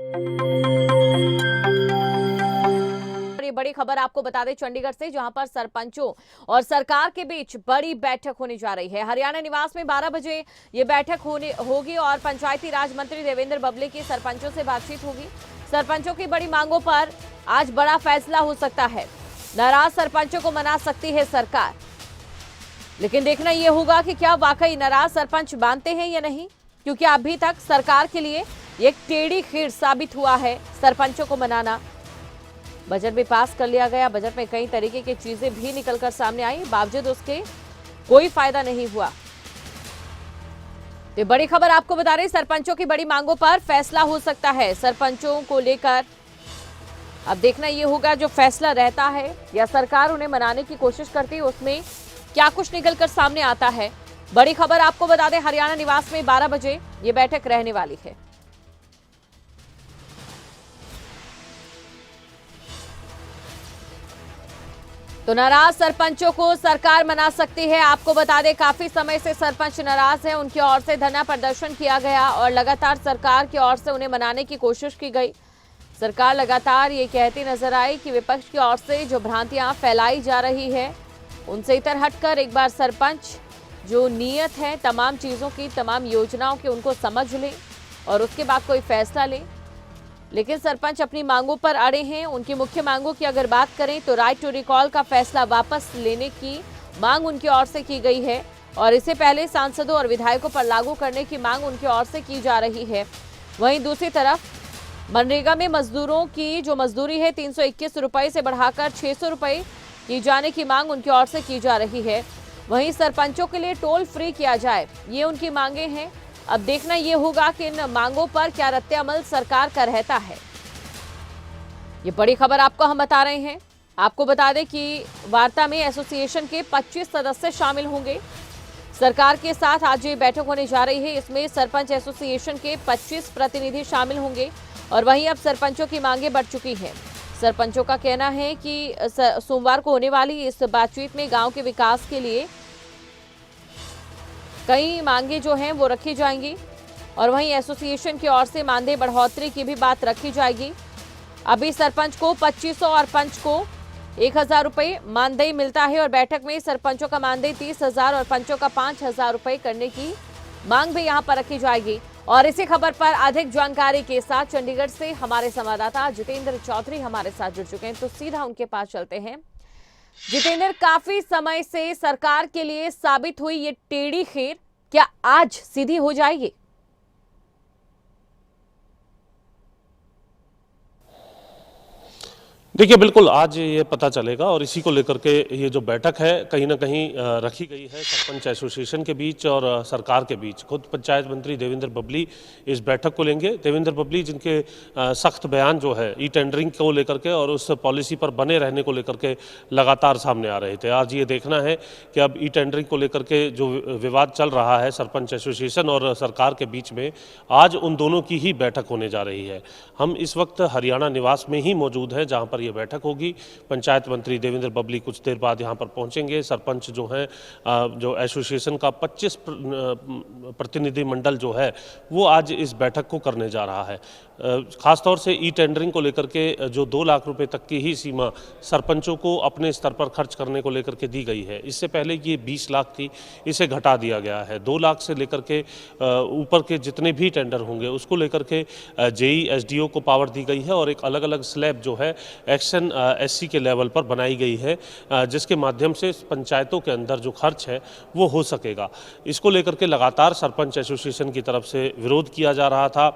ये बड़ी खबर आपको बता दें चंडीगढ़ से, जहां पर सरपंचों और सरकार के बीच बड़ी बैठक होने जा रही है। हरियाणा निवास में 12 बजे ये बैठक होगी और पंचायती राज मंत्री देवेंद्र बबली की सरपंचों से बातचीत होगी। सरपंचों की बड़ी मांगों पर आज बड़ा फैसला हो सकता है। नाराज सरपंचों को मना सकती है सरकार, लेकिन देखना यह होगा कि क्या वाकई नाराज सरपंच मानते हैं या नहीं, क्योंकि अभी तक सरकार के लिए एक टेढ़ी खीर साबित हुआ है सरपंचों को मनाना। बजट भी पास कर लिया गया, बजट में कई तरीके की चीजें भी निकलकर सामने आई, बावजूद उसके कोई फायदा नहीं हुआ। तो बड़ी खबर आपको बता रहे, सरपंचों की बड़ी मांगों पर फैसला हो सकता है। सरपंचों को लेकर अब देखना यह होगा जो फैसला रहता है या सरकार उन्हें मनाने की कोशिश करती है, उसमें क्या कुछ निकलकर सामने आता है। बड़ी खबर आपको बता दें, हरियाणा निवास में 12 बजे ये बैठक रहने वाली है। तो नाराज सरपंचों को सरकार मना सकती है। आपको बता दें, काफी समय से सरपंच नाराज हैं, उनकी ओर से धरना प्रदर्शन किया गया और लगातार सरकार की ओर से उन्हें मनाने की कोशिश की गई। सरकार लगातार ये कहती नजर आई कि विपक्ष की ओर से जो भ्रांतियां फैलाई जा रही है उनसे इतर हटकर एक बार सरपंच जो नीयत है तमाम चीजों की, तमाम योजनाओं की, उनको समझ ले और उसके बाद कोई फैसला ले। लेकिन सरपंच अपनी मांगों पर अड़े हैं। उनकी मुख्य मांगों की अगर बात करें तो राइट टू रिकॉल का फैसला वापस लेने की मांग उनकी ओर से की गई है और इससे पहले सांसदों और विधायकों पर लागू करने की मांग उनकी ओर से की जा रही है। वहीं दूसरी तरफ मनरेगा में मजदूरों की जो मजदूरी है 321 रुपए से बढ़ाकर 600 रुपए की जाने की मांग उनकी ओर से की जा रही है। वहीं सरपंचों के लिए टोल फ्री किया जाए, ये उनकी मांगे हैं। अब देखना यह होगा कि इन मांगों पर क्या रद्द अमल सरकार का रहता है। ये बड़ी खबर आपको हम बता रहे हैं। आपको बता दें कि वार्ता में एसोसिएशन के 25 सदस्य शामिल होंगे। सरकार के साथ आज ये बैठक होने जा रही है। इसमें सरपंच एसोसिएशन के 25 प्रतिनिधि शामिल होंगे और वहीं अब सरपंचों की मांगे बढ़ चुकी हैं। सरपंचों का कहना है कि सोमवार को होने वाली इस बातचीत में गांव के विकास के लिए कई मांगे जो हैं वो रखी जाएंगी और वहीं एसोसिएशन की ओर से मानदेय बढ़ोतरी की भी बात रखी जाएगी। अभी सरपंच को 2500 और पंच को 1000 रुपये मानदेय मिलता है और बैठक में सरपंचों का मानदेय 30,000 और पंचों का 5,000 रुपये करने की मांग भी यहां पर रखी जाएगी। और इसी खबर पर अधिक जानकारी के साथ चंडीगढ़ से हमारे संवाददाता जितेंद्र चौधरी हमारे साथ जुड़ चुके हैं, तो सीधा उनके पास चलते हैं। जितेंद्र, काफी समय से सरकार के लिए साबित हुई ये टेढ़ी खीर क्या आज सीधी हो जाएगी? देखिए, बिल्कुल आज ये पता चलेगा और इसी को लेकर के ये जो बैठक है कहीं ना कहीं रखी गई है सरपंच एसोसिएशन के बीच और सरकार के बीच। खुद पंचायत मंत्री देवेंद्र बबली इस बैठक को लेंगे। देवेंद्र बबली जिनके सख्त बयान जो है ई टेंडरिंग को लेकर के और उस पॉलिसी पर बने रहने को लेकर के लगातार सामने आ रहे थे। आज ये देखना है कि अब ई टेंडरिंग को लेकर के जो विवाद चल रहा है सरपंच एसोसिएशन और सरकार के बीच में, आज उन दोनों की ही बैठक होने जा रही है। हम इस वक्त हरियाणा निवास में ही मौजूद हैं जहाँ पर बैठक होगी। पंचायत मंत्री देवेंद्र बबली कुछ देर बाद यहां पर पहुंचेंगे। सरपंच जो है जो एसोसिएशन का 25 प्रतिनिधि मंडल जो है वो आज इस बैठक को करने जा रहा है। खासतौर से ई टेंडरिंग को लेकर के जो 2 लाख रुपए तक की ही सीमा सरपंचों को अपने स्तर पर खर्च करने को लेकर के दी गई है। इससे पहले ये 20 लाख थी, इसे घटा दिया गया है। 2 लाख से लेकर के ऊपर के जितने भी टेंडर होंगे उसको लेकर के जेई एसडीओ को पावर दी गई है और एक अलग अलग स्लैब जो है एक्शन एससी के लेवल पर बनाई गई है, जिसके माध्यम से पंचायतों के अंदर जो खर्च है वो हो सकेगा। इसको लेकर के लगातार सरपंच एसोसिएशन की तरफ से विरोध किया जा रहा था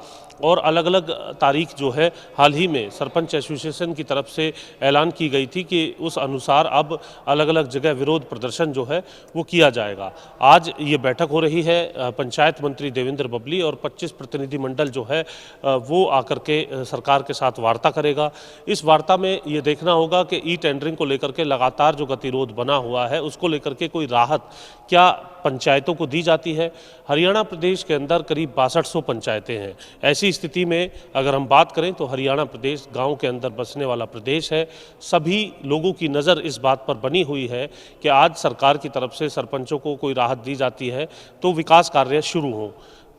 और अलग अलग तारीख जो है हाल ही में सरपंच एसोसिएशन की तरफ से ऐलान की गई थी कि उस अनुसार अब अलग अलग जगह विरोध प्रदर्शन जो है वो किया जाएगा। आज ये बैठक हो रही है। पंचायत मंत्री देवेंद्र बबली और 25 प्रतिनिधि मंडल जो है वो आकर के सरकार के साथ वार्ता करेगा। इस वार्ता में ये देखना होगा कि ई टेंडरिंग को लेकर के लगातार जो गतिरोध बना हुआ है उसको लेकर के कोई राहत क्या पंचायतों को दी जाती है। हरियाणा प्रदेश के अंदर करीब 6200 पंचायतें हैं। ऐसी स्थिति में अगर हम बात करें तो हरियाणा प्रदेश गांव के अंदर बसने वाला प्रदेश है। सभी लोगों की नज़र इस बात पर बनी हुई है कि आज सरकार की तरफ से सरपंचों को कोई राहत दी जाती है तो विकास कार्य शुरू हों।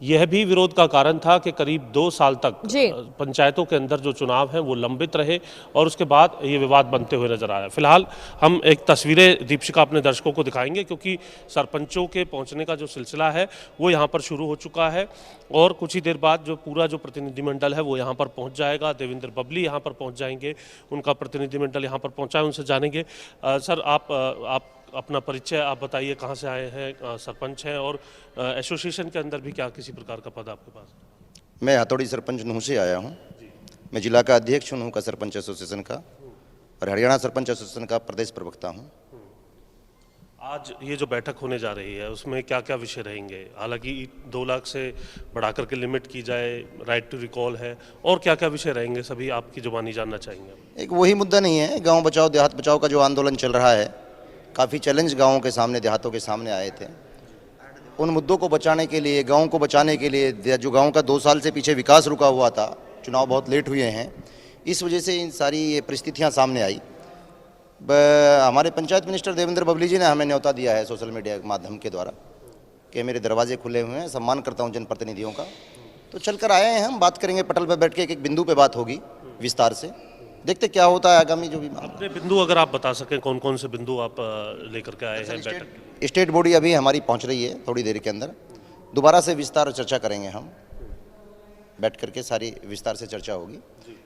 यह भी विरोध का कारण था कि करीब 2 साल तक जी। पंचायतों के अंदर जो चुनाव हैं वो लंबित रहे और उसके बाद ये विवाद बनते हुए नजर आया। फिलहाल हम एक तस्वीरें दीपशिका अपने दर्शकों को दिखाएंगे, क्योंकि सरपंचों के पहुंचने का जो सिलसिला है वो यहाँ पर शुरू हो चुका है और कुछ ही देर बाद जो पूरा जो प्रतिनिधिमंडल है वो यहाँ पर पहुँच जाएगा। देवेंद्र बबली यहाँ पर पहुँच जाएंगे, उनका प्रतिनिधिमंडल यहाँ पर पहुँचा है, उनसे जानेंगे। सर, आप अपना परिचय आप बताइए, कहाँ से आए हैं, सरपंच हैं और एसोसिएशन के अंदर भी क्या किसी प्रकार का पद आपके पास? मैं हथौड़ी सरपंच नूह से आया हूँ। मैं जिला का अध्यक्ष हूँ नूह का सरपंच एसोसिएशन का और हरियाणा सरपंच एसोसिएशन का प्रदेश प्रवक्ता हूँ। आज ये जो बैठक होने जा रही है उसमें क्या क्या विषय रहेंगे? हालांकि 2 लाख से बढ़ा करके लिमिट की जाए, राइट टू रिकॉल है, और क्या क्या विषय रहेंगे सभी आपकी जुबानी जानना चाहेंगे। एक वही मुद्दा नहीं है, गांव बचाओ देहात बचाओ का जो आंदोलन चल रहा है, काफ़ी चैलेंज गाँवों के सामने देहातों के सामने आए थे। उन मुद्दों को बचाने के लिए, गाँव को बचाने के लिए, जो गाँव का 2 साल से पीछे विकास रुका हुआ था, चुनाव बहुत लेट हुए हैं, इस वजह से इन सारी ये परिस्थितियाँ सामने आई। हमारे पंचायत मिनिस्टर देवेंद्र बबली जी ने हमें न्योता दिया है सोशल मीडिया के माध्यम के द्वारा कि मेरे दरवाजे खुले हुए हैं, सम्मान करता हूं जनप्रतिनिधियों का। तो चलकर आए हैं, हम बात करेंगे, पटल पर बैठ के एक बिंदु पे बात होगी विस्तार से, देखते क्या होता है आगामी जो भी। अपने बिंदु अगर आप बता सकें, कौन कौन से बिंदु आप लेकर के आए हैं बैठक? स्टेट बॉडी अभी हमारी पहुंच रही है, थोड़ी देर के अंदर दोबारा से विस्तार चर्चा करेंगे। हम बैठ करके सारी विस्तार से चर्चा होगी,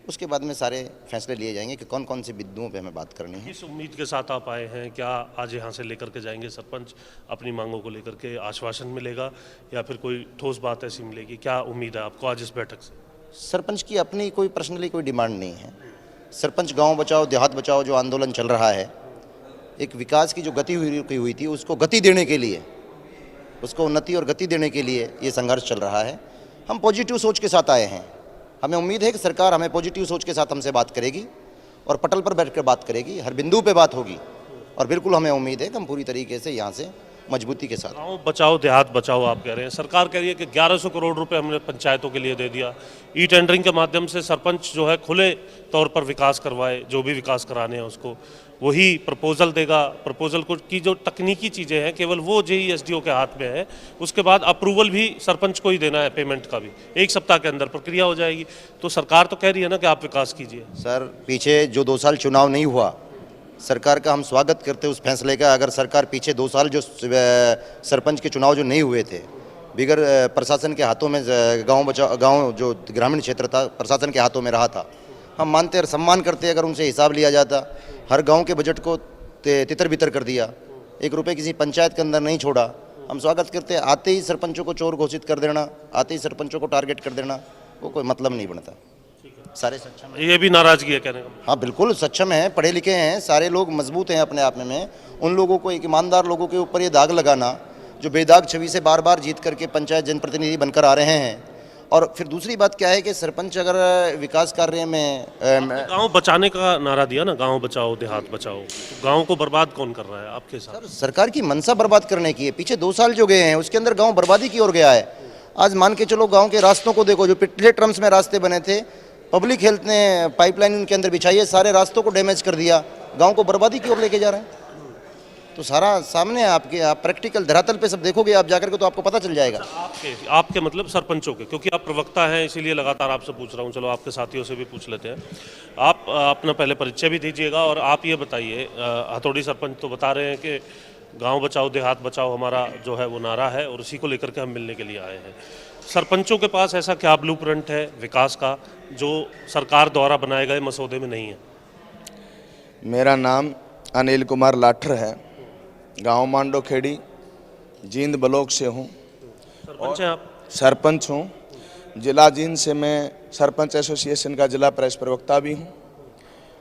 उसके बाद में सारे फैसले लिए जाएंगे कि कौन कौन से बिंदुओं पे हमें बात करनी है। किस उम्मीद के साथ आप आए हैं? क्या आज यहाँ से लेकर के जाएंगे सरपंच अपनी मांगों को लेकर के? आश्वासन मिलेगा या फिर कोई ठोस बात ऐसी मिलेगी? क्या उम्मीद है आपको आज इस बैठक से? सरपंच की अपनी कोई पर्सनली कोई डिमांड नहीं है। सरपंच गांव बचाओ देहात बचाओ जो आंदोलन चल रहा है, एक विकास की जो गति हुई थी उसको गति देने के लिए, उसको उन्नति और गति देने के लिए ये संघर्ष चल रहा है। हम पॉजिटिव सोच के साथ आए हैं। हमें उम्मीद है कि सरकार हमें पॉजिटिव सोच के साथ हमसे बात करेगी और पटल पर बैठकर बात करेगी, हर बिंदु पे बात होगी और बिल्कुल हमें उम्मीद है कि हम पूरी तरीके से यहाँ से मजबूती के साथ। गाँव बचाओ देहात बचाओ आप कह रहे हैं, सरकार कह रही है कि 1100 करोड़ रुपए हमने पंचायतों के लिए दे दिया। ई टेंडरिंग के माध्यम से सरपंच जो है खुले तौर पर विकास करवाए, जो भी विकास कराने हैं उसको वही प्रपोजल देगा। प्रपोजल को की जो तकनीकी चीज़ें हैं केवल वो JESDO के हाथ में है, उसके बाद अप्रूवल भी सरपंच को ही देना है, पेमेंट का भी 1 सप्ताह के अंदर प्रक्रिया हो जाएगी। तो सरकार तो कह रही है ना कि आप विकास कीजिए। सर, पीछे जो 2 साल चुनाव नहीं हुआ, सरकार का हम स्वागत करते उस फैसले का। अगर सरकार पीछे 2 साल जो सरपंच के चुनाव जो नहीं हुए थे, बिगर प्रशासन के हाथों में, गांव जो ग्रामीण क्षेत्र था प्रशासन के हाथों में रहा था, हम मानते और सम्मान करते अगर उनसे हिसाब लिया जाता। हर गांव के बजट को तितर बितर कर दिया, 1 रुपये किसी पंचायत के अंदर नहीं छोड़ा। हम स्वागत करते, आते ही सरपंचों को चोर घोषित कर देना, आते ही सरपंचों को टारगेट कर देना, वो कोई मतलब नहीं बनता। सारे सक्षम हैं। ये भी नाराजगी है कहने का? हाँ बिल्कुल सक्षम हैं, पढ़े लिखे हैं, सारे लोग मजबूत हैं अपने आप में। उन लोगों को, एक ईमानदार लोगों के ऊपर ये दाग लगाना, जो बेदाग छवि से बार बार जीत करके पंचायत जनप्रतिनिधि बनकर आ रहे हैं। और फिर दूसरी बात क्या है कि सरपंच अगर विकास कार्य में गांव बचाने का नारा दिया ना, गांव बचाओ देहात बचाओ, तो गांव को बरबाद कौन कर रहा है आपके साथ? सरकार की मंशा बर्बाद करने की है। पीछे 2 साल जो गए हैं उसके अंदर गांव बर्बादी की ओर गया है। आज मान के चलो, गांव के रास्तों को देखो, जो पिछले टर्म्स में रास्ते बने थे, पब्लिक हेल्थ ने पाइपलाइन उनके अंदर बिछाई है, सारे रास्तों को डैमेज कर दिया, गांव को बर्बादी की ओर लेके जा रहे हैं। तो सारा सामने है आपके, आप प्रैक्टिकल धरातल पे सब देखोगे आप जाकर के, तो आपको पता चल जाएगा। आपके मतलब सरपंचों के, क्योंकि आप प्रवक्ता हैं इसीलिए लगातार आपसे पूछ रहा हूं। चलो आपके साथियों से भी पूछ लेते हैं। आप अपना पहले परिचय भी दीजिएगा और आप ये बताइए, हथौड़ी सरपंच तो बता रहे हैं कि गाँव बचाओ देहात बचाओ हमारा जो है वो नारा है और उसी को लेकर के हम मिलने के लिए आए हैं। सरपंचों के पास ऐसा क्या ब्लूप्रिंट है विकास का जो सरकार द्वारा बनाए गए मसौदे में नहीं है? मेरा नाम अनिल कुमार लाठर है, गांव मांडो खेड़ी, जींद ब्लॉक से हूं। सरपंच हैं आप? सरपंच हूं। जिला जींद से मैं सरपंच एसोसिएशन का जिला प्रेस प्रवक्ता भी हूं।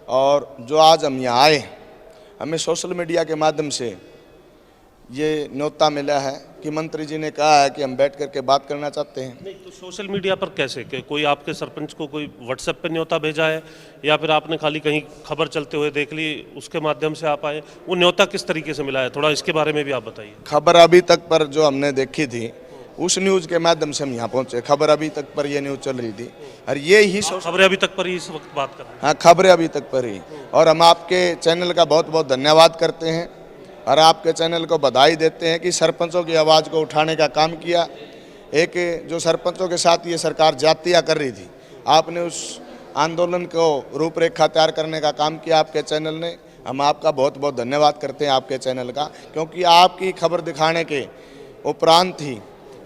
और जो आज हम यहाँ आए, हमें सोशल मीडिया के माध्यम से ये न्योता मिला है कि मंत्री जी ने कहा है कि हम बैठ करके बात करना चाहते हैं। नहीं तो सोशल मीडिया पर कैसे, कि कोई आपके सरपंच को कोई व्हाट्सएप पे न्योता भेजा है या फिर आपने खाली कहीं खबर चलते हुए देख ली उसके माध्यम से आप आए? वो न्योता किस तरीके से मिला है, थोड़ा इसके बारे में भी आप बताइए। खबर अभी तक पर जो हमने देखी थी उस न्यूज़ के माध्यम से हम यहाँ पहुँचे। खबर अभी तक पर ये न्यूज़ चल रही थी और ये ही खबरें अभी तक पर ही इस वक्त बात कर रहे हैं। हाँ, खबरें अभी तक पर ही। और हम आपके चैनल का बहुत बहुत धन्यवाद करते हैं और आपके चैनल को बधाई देते हैं कि सरपंचों की आवाज़ को उठाने का काम किया। एक जो सरपंचों के साथ ये सरकार जातियाँ कर रही थी, आपने उस आंदोलन को रूपरेखा तैयार करने का काम किया आपके चैनल ने। हम आपका बहुत बहुत धन्यवाद करते हैं आपके चैनल का, क्योंकि आपकी खबर दिखाने के उपरांत ही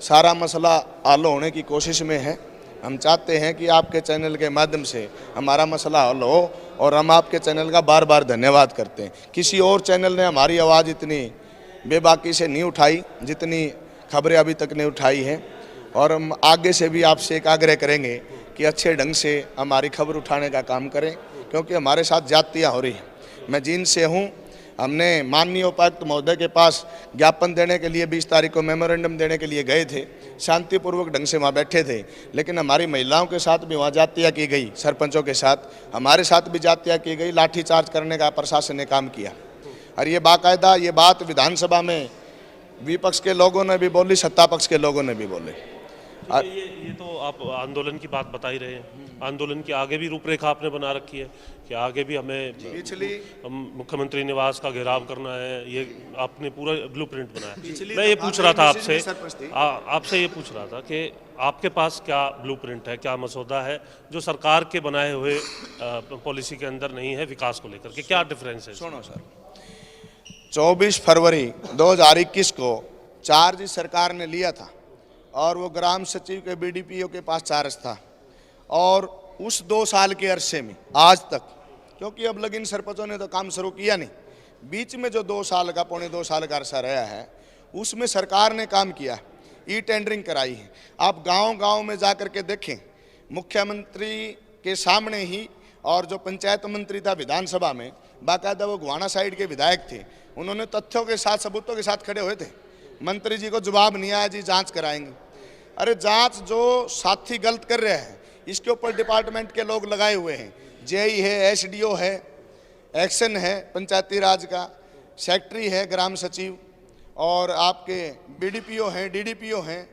सारा मसला हल होने की कोशिश में है। हम चाहते हैं कि आपके चैनल के माध्यम से हमारा मसला हल हो, और हम आपके चैनल का बार बार धन्यवाद करते हैं। किसी और चैनल ने हमारी आवाज़ इतनी बेबाकी से नहीं उठाई जितनी खबरें अभी तक नहीं उठाई है, और हम आगे से भी आपसे एक आग्रह करेंगे कि अच्छे ढंग से हमारी खबर उठाने का काम करें, क्योंकि हमारे साथ जातियाँ हो रही हैं। मैं जींद से हूँ, हमने माननीय उपायुक्त महोदय के पास ज्ञापन देने के लिए 20 तारीख को मेमोरेंडम देने के लिए गए थे, शांतिपूर्वक ढंग से वहाँ बैठे थे, लेकिन हमारी महिलाओं के साथ भी वहाँ जातियाँ की गई, सरपंचों के साथ हमारे साथ भी जातियाँ की गई, लाठीचार्ज करने का प्रशासन ने काम किया। और ये बाकायदा ये बात विधानसभा में विपक्ष के लोगों ने भी बोली, सत्ता पक्ष के लोगों ने भी बोले। ये तो आप आंदोलन की बात बता ही रहे हैं, आंदोलन की आगे भी रूपरेखा आपने बना रखी है कि आगे भी हमें मुख्यमंत्री निवास का घेराव करना है, ये आपने पूरा ब्लूप्रिंट बनाया है। मैं ये पूछ रहा था आपसे ये पूछ रहा था कि आपके पास क्या ब्लूप्रिंट है, क्या मसौदा है जो सरकार के बनाए हुए पॉलिसी के अंदर नहीं है विकास को लेकर के, क्या डिफरेंस है? सुनो सर, 24 फरवरी 2021 को चार्ज सरकार ने लिया था, और वो ग्राम सचिव के बीडीपीओ के पास चार्ज था, और उस 2 साल के अरसे में आज तक, क्योंकि अब लगिन सरपंचों ने तो काम शुरू किया नहीं, बीच में जो 2 साल का पौने 2 साल का अरसा रहा है उसमें सरकार ने काम किया, ई टेंडरिंग कराई है। आप गांव-गांव में जा कर के देखें, मुख्यमंत्री के सामने ही, और जो पंचायत मंत्री था विधानसभा में, बाकायदा वो गुहाना साइड के विधायक थे, उन्होंने तथ्यों के साथ सबूतों के साथ खड़े हुए थे। मंत्री जी को जवाब नहीं आया, जी जांच कराएंगे। अरे जांच जो साथी गलत कर रहे हैं इसके ऊपर डिपार्टमेंट के लोग लगाए हुए हैं, जेई है, एसडीओ है, एक्शन है पंचायती राज का, सेक्रेटरी है, ग्राम सचिव, और आपके बीडीपीओ हैं, डीडीपीओ हैं,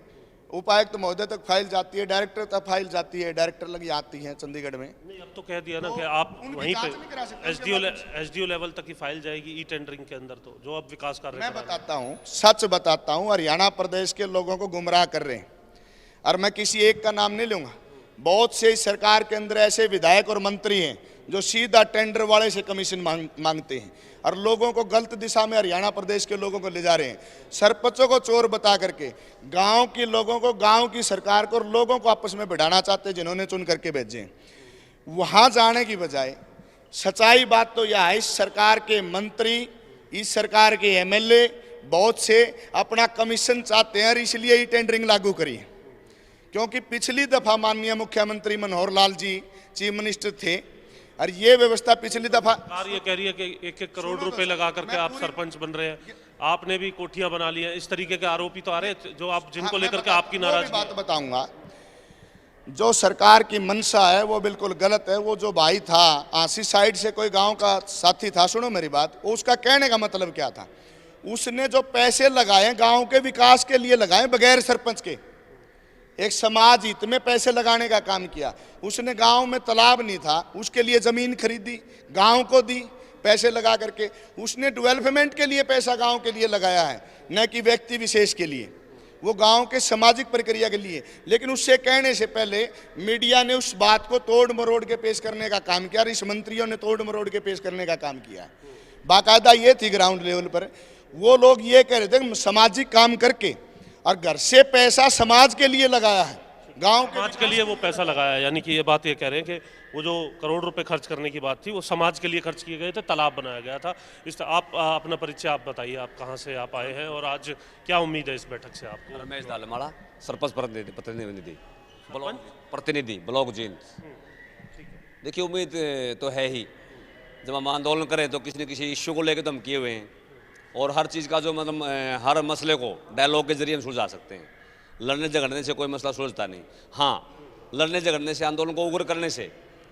उपायुक्त महोदय तक फाइल जाती है, डायरेक्टर तक फाइल जाती है, डायरेक्टर लगी आती है चंडीगढ़ में। नहीं, अब तो कह दिया ना कि आप वहीं पे एसडीओ लेवल तक ही फाइल जाएगी ई टेंडरिंग के अंदर, तो जो अब विकास कार्य मैं बताता हूँ, सच बताता हूँ, हरियाणा प्रदेश के लोगों को गुमराह कर रहे हैं, और मैं किसी एक का नाम नहीं लूँगा। बहुत से इस सरकार के अंदर ऐसे विधायक और मंत्री हैं जो सीधा टेंडर वाले से कमीशन मांगते हैं, और लोगों को गलत दिशा में हरियाणा प्रदेश के लोगों को ले जा रहे हैं। सरपंचों को चोर बता करके गांव के लोगों को, गांव की सरकार को और लोगों को आपस में भिड़ाना चाहते हैं, जिन्होंने चुन करके भेजे। वहां जाने की बजाय सच्चाई बात तो यह है, इस सरकार के मंत्री, इस सरकार के एमएलए बहुत से अपना कमीशन चाहते हैं, और इसलिए ही टेंडरिंग लागू करी है। क्योंकि पिछली दफा माननीय मुख्यमंत्री मनोहर लाल जी चीफ मिनिस्टर थे, और ये व्यवस्था पिछली दफा सरकार ये कह रही है कि 1-1 करोड़ रुपए लगा करके आप सरपंच बन रहे हैं, आपने भी कोठियां बना ली हैं, इस तरीके के आरोपी तो आ रहे हैं जो आप जिनको लेकर के आपकी नाराजगी। बात बताऊंगा, जो सरकार की मंशा है वो बिल्कुल गलत है। वो जो भाई था आसी साइड से, कोई गांव का साथी था, सुनो मेरी बात, उसका कहने का मतलब क्या था, उसने जो पैसे लगाए गांव के विकास के लिए लगाए, बगैर सरपंच के, एक समाज हित में पैसे लगाने का काम किया। उसने गांव में तालाब नहीं था, उसके लिए ज़मीन खरीदी, गांव को दी पैसे लगा करके। उसने डेवलपमेंट के लिए पैसा गांव के लिए लगाया है, न कि व्यक्ति विशेष के लिए, वो गांव के सामाजिक प्रक्रिया के लिए। लेकिन उससे कहने से पहले मीडिया ने उस बात को तोड़ मरोड़ के पेश करने का काम किया, और इस मंत्रियों ने तोड़ मरोड़ के पेश करने का काम किया। बाकायदा ये थी ग्राउंड लेवल पर, वो लोग ये कह रहे थे सामाजिक काम करके, और घर से पैसा समाज के लिए लगाया है, गांव समाज के लिए वो पैसा लगाया है। यानी कि ये बात ये कह रहे हैं कि वो जो करोड़ रुपए खर्च करने की बात थी वो समाज के लिए खर्च किए गए थे, तालाब बनाया गया था। आप अपना परिचय आप बताइए, आप कहाँ से आप आए हैं और आज क्या उम्मीद है इस बैठक से आपको? रमेश दालमाड़ा, सरपंच प्रतिनिधि ब्लॉक जींद। देखिए, उम्मीद तो है ही, जब हम आंदोलन करें तो किसी न किसी इश्यू को लेकर तो हम किए हुए हैं, और हर चीज़ का जो मतलब हर मसले को डायलॉग के जरिए हम सुलझा सकते हैं। लड़ने झगड़ने से कोई मसला सुलझता नहीं। हाँ, लड़ने झगड़ने से, आंदोलन को उग्र करने से,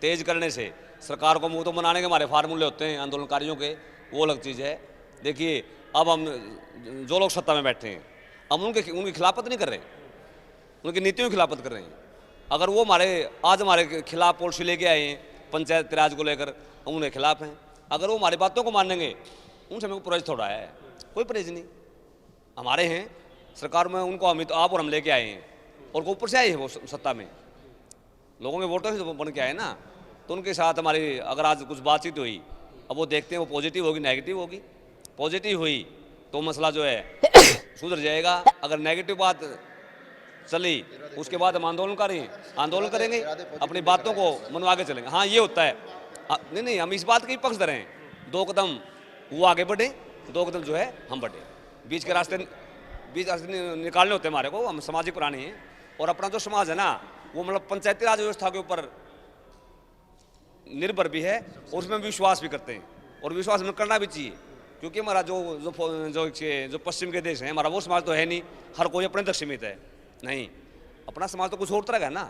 तेज करने से, सरकार को मुंह तो बनाने के हमारे फार्मूले होते हैं आंदोलनकारियों के, वो अलग चीज़ है। देखिए, अब हम जो लोग सत्ता में बैठे हैं, हम उनकी खिलाफत नहीं कर रहे, उनकी नीतियों की खिलाफत कर रहे हैं। अगर वो आज हमारे खिलाफ पॉलिसी लेके आए हैं पंचायत राज को लेकर, हम उनके खिलाफ हैं। अगर वो हमारी बातों को मानेंगे, उनसे हमें परहेज थोड़ा है, कोई परहेज नहीं। हमारे हैं सरकार में, उनको हम आप और हम लेके आए हैं, और वो ऊपर से आए हैं वो सत्ता में, लोगों के वोटों से तो बन के आए ना। तो उनके साथ हमारी अगर आज कुछ बातचीत हुई, अब वो देखते हैं वो पॉजिटिव होगी नेगेटिव होगी। पॉजिटिव हुई तो मसला जो है सुधर जाएगा, अगर नेगेटिव बात चली उसके बाद हम आंदोलन करेंगे, अपनी बातों को मनवा के चलेंगे। हाँ ये होता है, नहीं हम इस बात के पक्षधर हैं, 2 कदम वो आगे बढ़े, 2 कदम जो है हम बढ़े, बीच के रास्ते निकालने होते हैं हमारे को। हम सामाजिक प्राणी हैं और अपना जो समाज है ना वो मतलब पंचायती राज व्यवस्था के ऊपर निर्भर भी है और उसमें विश्वास भी करते हैं, और विश्वास में करना भी चाहिए, क्योंकि हमारा जो पश्चिम के देश है, हमारा वो समाज तो है नहीं, हर कोई अपने तक सीमित है, नहीं अपना समाज तो कुछ और तरह का है ना।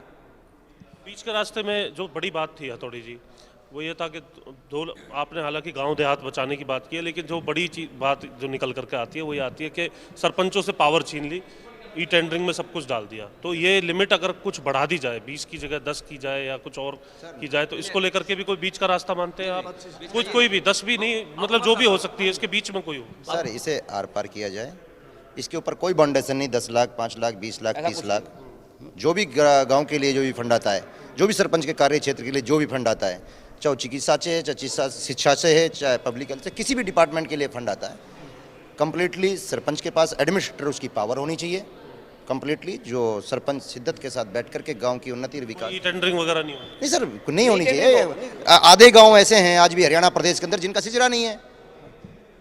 बीच के रास्ते में जो बड़ी बात थी हथौड़ी जी, वो ये था कि आपने हालांकि गांव देहात बचाने की बात की है, लेकिन जो बड़ी बात जो निकल करके आती है वो ये आती है कि सरपंचों से पावर छीन ली, ई टेंडरिंग में सब कुछ डाल दिया। तो ये लिमिट अगर कुछ बढ़ा दी जाए, 20 की जगह 10 की जाए या कुछ और की जाए, तो इसको लेकर के भी कोई बीच का रास्ता मानते हैं आप? कोई भी 10 भी नहीं, मतलब जो भी हो सकती है इसके बीच में कोई हो। सर इसे आर पार किया जाए, इसके ऊपर कोई बाउंडेशन नहीं, 10 लाख 5 लाख 20 लाख 30 लाख, जो भी गांव के लिए जो भी फंड आता है, जो भी सरपंच के कार्य क्षेत्र के लिए जो भी फंड आता है, चाहे चिकित्सा से, चाहे शिक्षा से है, चाहे पब्लिक हेल्थ से, किसी भी डिपार्टमेंट के लिए फंड आता है, कंप्लीटली सरपंच के पास एडमिनिस्ट्रेटर उसकी पावर होनी चाहिए, कंप्लीटली जो सरपंच शिद्दत के साथ बैठ करके गांव की उन्नति और विकास। टेंडरिंग वगैरह नहीं सर नहीं होनी चाहिए। आधे गांव ऐसे हैं आज भी हरियाणा प्रदेश के अंदर जिनका सिजरा नहीं है,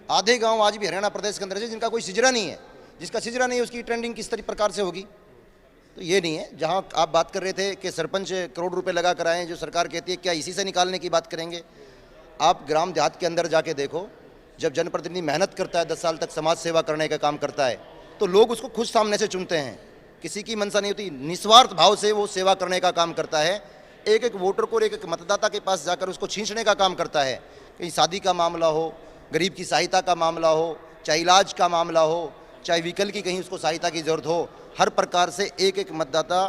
आधे गांव आज भी हरियाणा प्रदेश के अंदर है जिनका कोई सिजरा नहीं है, जिसका सिजरा नहीं है उसकी टेंडरिंग किस प्रकार से होगी? तो ये नहीं है। जहां आप बात कर रहे थे कि सरपंच करोड़ रुपए लगा कर आए, जो सरकार कहती है क्या इसी से निकालने की बात करेंगे? आप ग्राम देहात के अंदर जाके देखो, जब जनप्रतिनिधि मेहनत करता है, 10 साल तक समाज सेवा करने का काम करता है, तो लोग उसको खुद सामने से चुनते हैं, किसी की मनसा नहीं होती, निस्वार्थ भाव से वो सेवा करने का काम करता है। एक एक वोटर को, एक एक मतदाता के पास जाकर उसको खींचने का काम करता है। कहीं शादी का मामला हो, गरीब की सहायता का मामला हो, चाहे इलाज का मामला हो, चाहे व्हीकल की कहीं उसको सहायता की जरूरत हो, हर प्रकार से एक एक मतदाता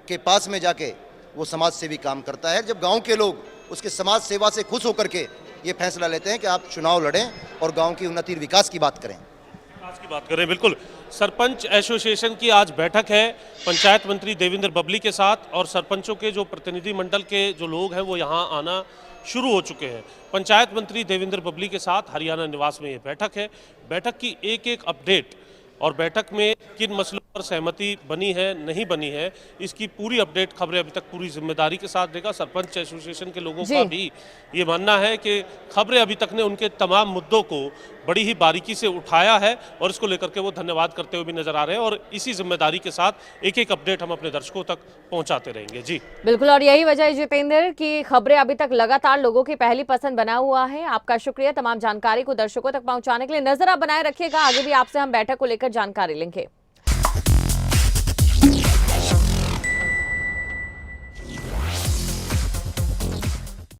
के पास में जाके वो समाज सेवी काम करता है। जब गांव के लोग उसके समाज सेवा से खुश होकर के ये फैसला लेते हैं कि आप चुनाव लड़ें और गांव की उन्नति और विकास की बात करें। विकास की बात करें, बिल्कुल। सरपंच एसोसिएशन की आज बैठक है पंचायत मंत्री देवेंद्र बबली के साथ, और सरपंचों के जो प्रतिनिधिमंडल के जो लोग हैं वो यहाँ आना शुरू हो चुके हैं। पंचायत मंत्री देवेंद्र बबली के साथ हरियाणा निवास में ये बैठक है। बैठक की एक एक अपडेट और बैठक में किन मसलों पर सहमति बनी है नहीं बनी है, इसकी पूरी अपडेट खबरें अभी तक पूरी जिम्मेदारी के साथ देगा। सरपंच एसोसिएशन के लोगों का भी ये मानना है कि खबरें अभी तक ने उनके तमाम मुद्दों को बड़ी ही बारीकी से उठाया है और इसको लेकर के वो धन्यवाद करते हुए भी नजर आ रहे हैं, और इसी जिम्मेदारी के साथ एक एक अपडेट हम अपने दर्शकों तक पहुंचाते रहेंगे। जी बिल्कुल, और यही वजह है जितेंद्र की खबरें अभी तक लगातार लोगों की पहली पसंद बना हुआ है। आपका शुक्रिया तमाम जानकारी को दर्शकों तक पहुंचाने के लिए। नजर आप बनाए रखिएगा, आगे भी आपसे हम बैठक को लेकर जानकारी लेंगे।